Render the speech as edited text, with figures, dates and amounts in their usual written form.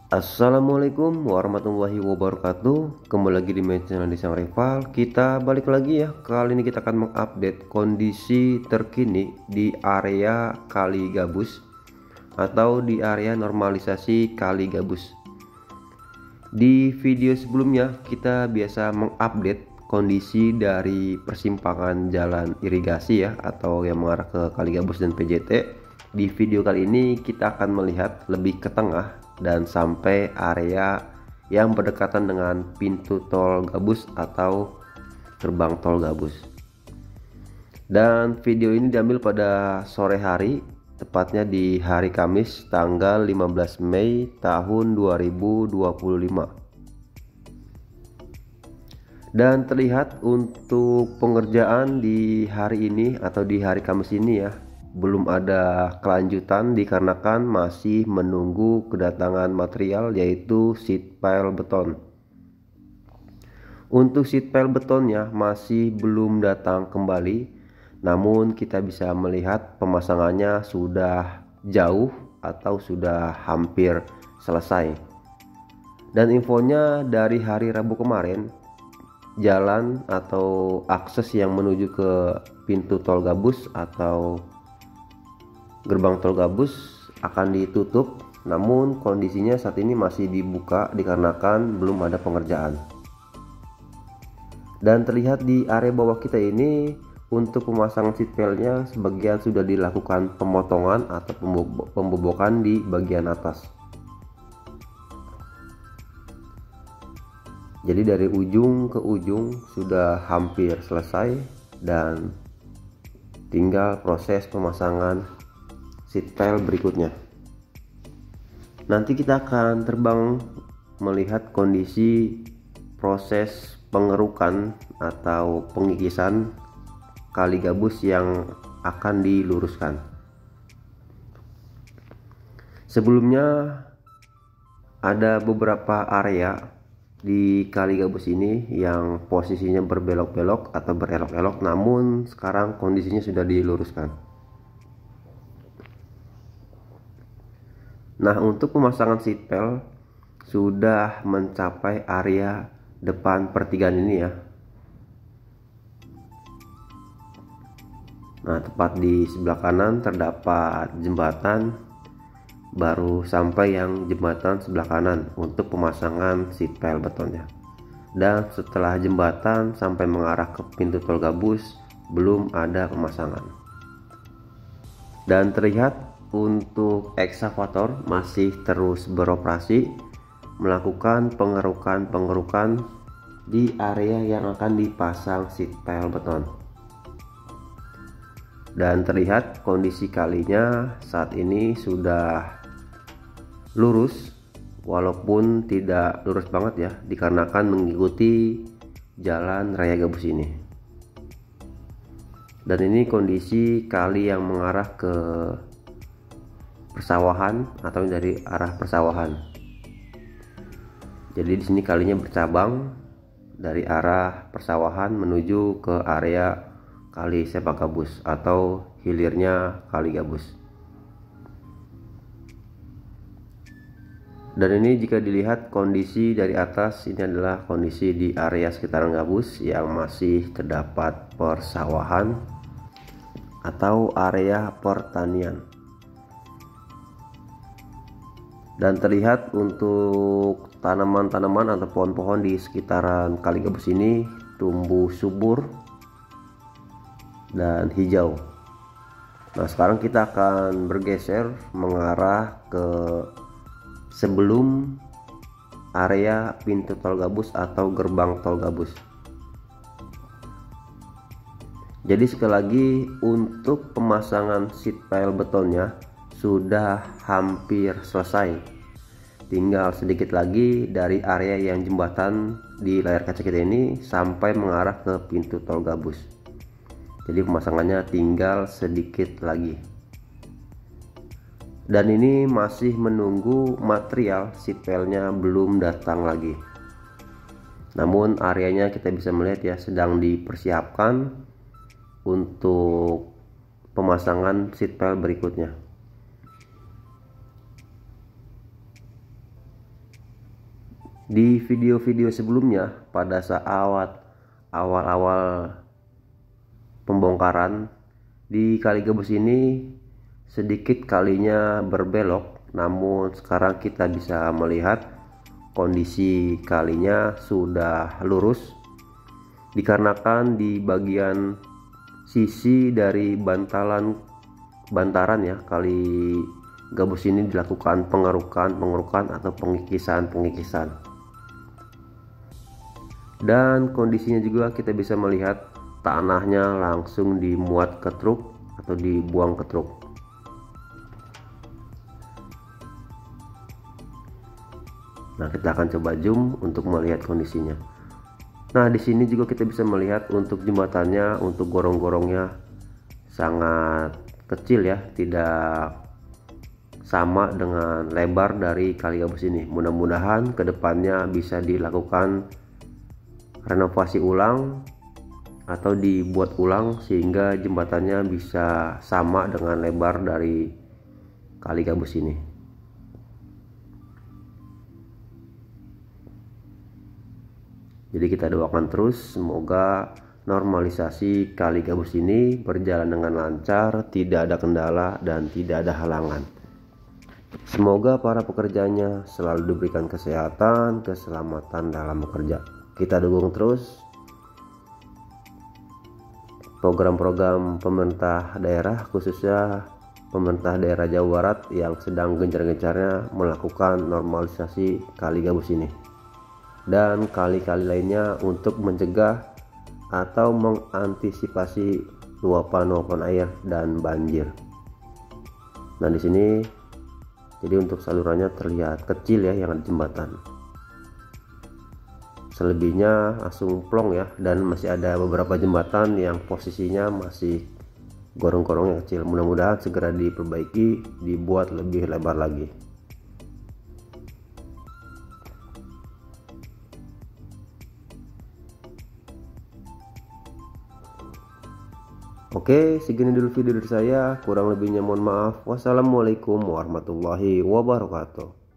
Assalamualaikum warahmatullahi wabarakatuh. Kembali lagi di channel Sang Rival. Kita balik lagi ya. Kali ini kita akan mengupdate kondisi terkini di area Kali Gabus atau di area normalisasi Kali Gabus. Di video sebelumnya kita biasa mengupdate kondisi dari persimpangan jalan irigasi ya, atau yang mengarah ke Kali Gabus dan PJT. Di video kali ini kita akan melihat lebih ke tengah dan sampai area yang berdekatan dengan pintu tol Gabus atau gerbang tol Gabus. Dan video ini diambil pada sore hari, tepatnya di hari Kamis tanggal 15 Mei tahun 2025. Dan terlihat untuk pengerjaan di hari ini atau di hari Kamis ini ya, belum ada kelanjutan dikarenakan masih menunggu kedatangan material, yaitu sheet pile beton. Untuk sheet pile betonnya masih belum datang kembali, namun kita bisa melihat pemasangannya sudah jauh atau sudah hampir selesai. Dan infonya dari hari Rabu kemarin, jalan atau akses yang menuju ke pintu tol Gabus atau gerbang tol Gabus akan ditutup, namun kondisinya saat ini masih dibuka dikarenakan belum ada pengerjaan. Dan terlihat di area bawah kita ini untuk pemasangan seat pile-nya sebagian sudah dilakukan pemotongan atau pembobokan di bagian atas. Jadi dari ujung ke ujung sudah hampir selesai dan tinggal proses pemasangan seat pile berikutnya. Nanti kita akan terbang melihat kondisi proses pengerukan atau pengikisan Kali Gabus yang akan diluruskan. Sebelumnya ada beberapa area di Kali Gabus ini yang posisinya berbelok-belok atau berelok-elok, namun sekarang kondisinya sudah diluruskan. Nah, untuk pemasangan seat pile sudah mencapai area depan pertigaan ini ya. Nah, tepat di sebelah kanan terdapat jembatan, baru sampai yang jembatan sebelah kanan untuk pemasangan seat pile betonnya. Dan setelah jembatan sampai mengarah ke pintu tol Gabus belum ada pemasangan. Dan terlihat untuk ekskavator masih terus beroperasi melakukan pengerukan di area yang akan dipasang seat pile beton. Dan terlihat kondisi kalinya saat ini sudah lurus, walaupun tidak lurus banget ya, dikarenakan mengikuti jalan raya Gabus ini. Dan ini kondisi kali yang mengarah ke persawahan atau dari arah persawahan. Jadi di sini kalinya bercabang dari arah persawahan menuju ke area Kali Sepak Gabus atau hilirnya Kali Gabus. Dan ini jika dilihat kondisi dari atas, ini adalah kondisi di area sekitaran Gabus yang masih terdapat persawahan atau area pertanian. Dan terlihat untuk tanaman-tanaman atau pohon-pohon di sekitaran Kali Gabus ini tumbuh subur dan hijau. Nah, sekarang kita akan bergeser mengarah ke sebelum area pintu tol Gabus atau gerbang tol Gabus. Jadi sekali lagi, untuk pemasangan seat pile betonnya sudah hampir selesai. Tinggal sedikit lagi dari area yang jembatan di layar kaca kita ini sampai mengarah ke pintu tol Gabus. Jadi pemasangannya tinggal sedikit lagi. Dan ini masih menunggu material seat pile-nya belum datang lagi. Namun areanya kita bisa melihat ya, sedang dipersiapkan untuk pemasangan seat pile berikutnya. Di video-video sebelumnya pada saat awal-awal pembongkaran di Kali Gabus ini sedikit kalinya berbelok, namun sekarang kita bisa melihat kondisi kalinya sudah lurus dikarenakan di bagian sisi dari bantaran ya Kali Gabus ini dilakukan pengerukan atau pengikisan. Dan kondisinya juga kita bisa melihat tanahnya langsung dimuat ke truk atau dibuang ke truk. Nah, kita akan coba zoom untuk melihat kondisinya. Nah, di sini juga kita bisa melihat untuk jembatannya, untuk gorong-gorongnya sangat kecil ya, tidak sama dengan lebar dari Kali Gabus ini. Mudah-mudahan kedepannya bisa dilakukan renovasi ulang atau dibuat ulang sehingga jembatannya bisa sama dengan lebar dari Kali Gabus ini. Jadi kita doakan terus semoga normalisasi Kali Gabus ini berjalan dengan lancar, tidak ada kendala dan tidak ada halangan. Semoga para pekerjanya selalu diberikan kesehatan, keselamatan dalam bekerja. Kita dukung terus program-program pemerintah daerah, khususnya pemerintah daerah Jawa Barat yang sedang gencar-gencarnya melakukan normalisasi Kali Gabus ini dan kali-kali lainnya untuk mencegah atau mengantisipasi luapan air dan banjir. Nah, di sini jadi untuk salurannya terlihat kecil ya yang ada jembatan. Selebihnya langsung plong ya, dan masih ada beberapa jembatan yang posisinya masih gorong-gorong yang kecil. Mudah-mudahan segera diperbaiki, dibuat lebih lebar lagi. Oke, segini dulu video dari saya. Kurang lebihnya mohon maaf. Wassalamualaikum warahmatullahi wabarakatuh.